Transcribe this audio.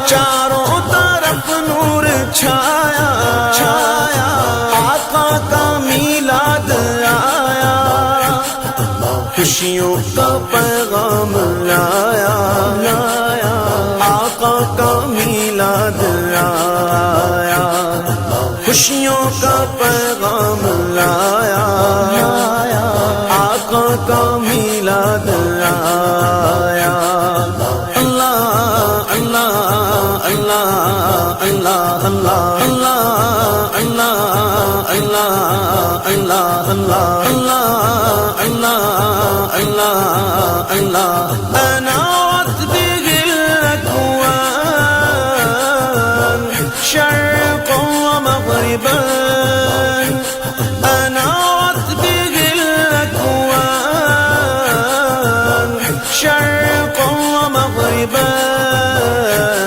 چاروں طرف نور چھایا چھایا، آقا کا میلاد آیا، خوشیوں کا پیغام لایا لایا، آقا کا میلاد آیا، خوشیوں کا پیغام لایا لایا، آقا کا میلاد آیا۔ اللہ اللہ اللہ اللہ اللہ اللہ اللہ اللہ اللہ اللہ اللہ اللہ اللہ اللہ